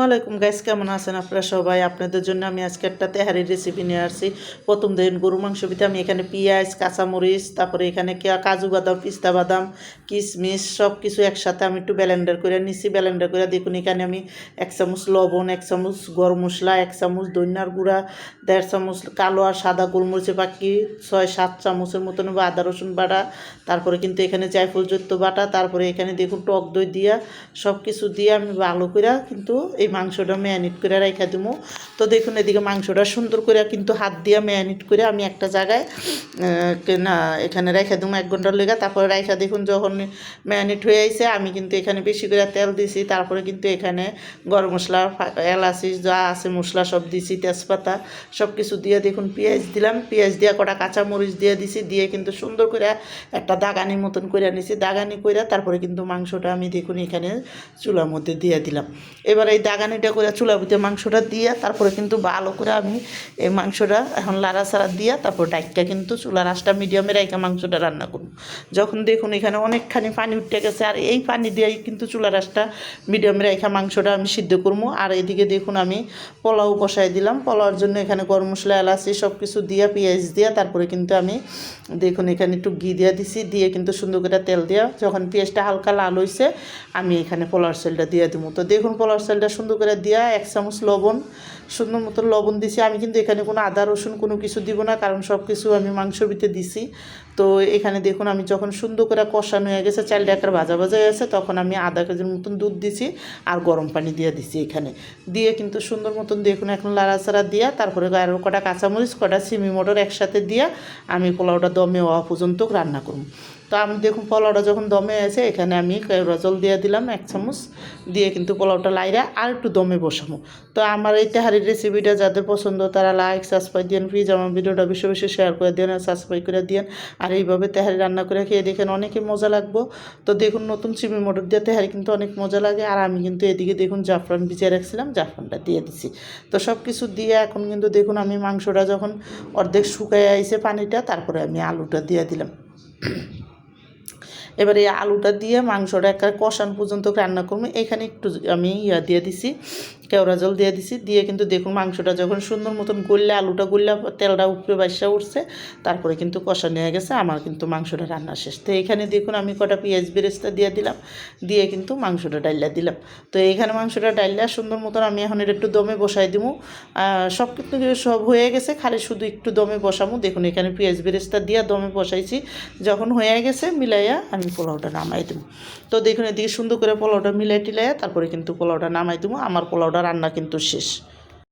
আসসালামু আলাইকুম গাইস, কেমন আছেন আপনারা সবাই? আপনাদের জন্য আমি আজকে একটা তেহারির রেসিপি নিয়ে আসছি। প্রথম দিন গরু মাংস ভিতরে আমি এখানে পেঁয়াজ, কাঁচামরিচ, তারপরে এখানে কাজু বাদাম, পিস্তা বাদাম, কিশমিশ সব কিছু একসাথে আমি একটু ব্লেন্ডার করে নিছি। ব্লেন্ডার করে দেখুন এখানে আমি 1 চামচ লবণ, 1 চামচ গরম মশলা, 1 চামচ ধনিয়ার গুঁড়া, 1.5 চামচ কালো আর সাদা গোলমরিচের বাকি, 6-7 চামচের মতন আদা রসুন বাটা, তারপরে কিন্তু এখানে জায়ফল জৈত্য বাটা, তারপরে এখানে দেখুন টক দই দিয়া সব কিছু দিয়ে আমি ভালো করে কিন্তু এই মাংসটা ম্যারিনেট করে রেখে দেবো। তো দেখুন এদিকে মাংসটা সুন্দর করে কিন্তু হাত দিয়ে ম্যারিনেট করে আমি একটা জায়গায় না এখানে রেখে দেবো 1 ঘন্টার লেগে। তারপরে রেখে দেখুন যখন ম্যারিনেট হয়ে আইছে আমি কিন্তু এখানে বেশি করে তেল দিছি। তারপরে কিন্তু এখানে গরম মশলা, এলাচি যা আছে মশলা সব দিছি, তেজপাতা সব কিছু দিয়ে দেখুন পেঁয়াজ দিলাম। পেঁয়াজ দিয়ে কটা কাঁচামরিচ দিয়ে দিছি, দিয়ে কিন্তু সুন্দর করে একটা দাগানির মতন করে নিছি। দাগানি করে তারপরে কিন্তু মাংসটা আমি দেখুন এখানে চুলার মধ্যে দিয়ে দিলাম। এবার এই দাগানিটা করে চুলার ভিতরে মাংসটা দিয়ে তারপরে কিন্তু ভালো করে আমি এই মাংসটা এখন লাড়াচাড়া দিয়ে তারপর ডাইকটা কিন্তু চুলার আঁচটা মিডিয়ামে রেখে মাংসটা রান্না করব। যখন দেখুন এখানে অনেকখানি পানি উঠে গেছে, আর এই পানি দিয়েই কিন্তু চুলার আঁচটা মিডিয়ামে রেখে মাংসটা আমি সিদ্ধ করবো। আর এদিকে দেখুন আমি পোলাও বসাই দিলাম। পোলাওর জন্য এখানে গরম মশলা, এলাচি সব কিছু দিয়ে পেঁয়াজ দিয়ে তারপরে কিন্তু আমি দেখুন এখানে একটু ঘি দিয়ে দিছি, দিয়ে কিন্তু সুন্দর করে তেল দিয়ে যখন পেঁয়াজটা হালকা লাল হয়েছে আমি এখানে পোলার চালটা দিয়ে দেবো। তো দেখুন পোলার চালটা সুন্দর করে দিয়া 1 চামচ লবণ, সুন্দর মতো লবণ দিছি। আমি কিন্তু এখানে কোনো আদা রসুন কোনো কিছু দিব না, কারণ সব কিছু আমি মাংসর ভিতরে দিছি। তো এখানে দেখুন আমি যখন সুন্দর করে কষানো হয়ে গেছে, চালটা একটা ভাজা ভাজা হয়ে গেছে, তখন আমি আধা কেজির মতন দুধ দিছি আর গরম পানি দিয়ে দিছি এখানে। দিয়ে কিন্তু সুন্দর মতন দেখুন এখন লাড়াচাড়া দিয়া তারপরে আরও কটা কাঁচামরিচ, কটা সিমি মটর একসাথে দিয়া আমি পোলাওটা দমে হওয়া পর্যন্ত রান্না করব। তো আমি দেখুন পোলাওটা যখন দমে আছে এখানে আমি কেওড়া জল দিয়ে দিলাম 1 চামচ, দিয়ে কিন্তু পোলাওটা লাইরা আর একটু দমে বসাবো। তো আমার এই তেহারির রেসিপিটা যাদের পছন্দ তারা লাইক সাবস্ক্রাইব দিন, প্লিজ আমার ভিডিওটা বেশি বেশি শেয়ার করে দিন আর সাবস্ক্রাইব করে দিন। আর এইভাবে তেহারি রান্না করে খেয়ে দেখেন অনেকই মজা লাগবো। তো দেখুন নতুন চিমি মটর দিয়ে তেহারি কিন্তু অনেক মজা লাগে। আর আমি কিন্তু এদিকে দেখুন জাফরান ভিজিয়ে রাখছিলাম, জাফরানটা দিয়ে দিছি। তো সব কিছু দিয়ে এখন কিন্তু দেখুন আমি মাংসটা যখন অর্ধেক শুকায় আইছে পানিটা, তারপরে আমি আলুটা দিয়ে দিলাম। এবার এই আলুটা দিয়ে মাংসটা একটা কষান পর্যন্ত রান্না করবো। এখানে একটু আমি দিয়ে দিছি, কেওড়া জল দিয়ে দিছি। দিয়ে কিন্তু দেখুন মাংসটা যখন সুন্দর মতন গললে, আলুটা গললে তেলটা উপরে বাইসা উঠছে, তারপরে কিন্তু কষানো হয়ে গেছে, আমার কিন্তু মাংসটা রান্না শেষ। তো এখানে দেখুন আমি কটা পেঁয়াজ বেরেস্তা দিয়ে দিলাম, দিয়ে কিন্তু মাংসটা ডাইলা দিলাম। তো এইখানে মাংসটা ডাইলা সুন্দর মতন আমি এখন এটা একটু দমে বসাই দিব। সব কিন্তু সব হয়ে গেছে, খালি শুধু একটু দমে বসাবো। দেখুন এখানে পেঁয়াজ বেরেস্তা দিয়ে দমে বসাইছি, যখন হয়ে গেছে মিলাইয়া আমি পোলাওটা নামাই দেবো। তো দেখুন এদিকে সুন্দর করে পোলাওটা মিলাই টিলাইয়া তারপরে কিন্তু পোলাওটা নামাই দেবো। আমার পোলাওটা রান্না কিন্তু শেষ।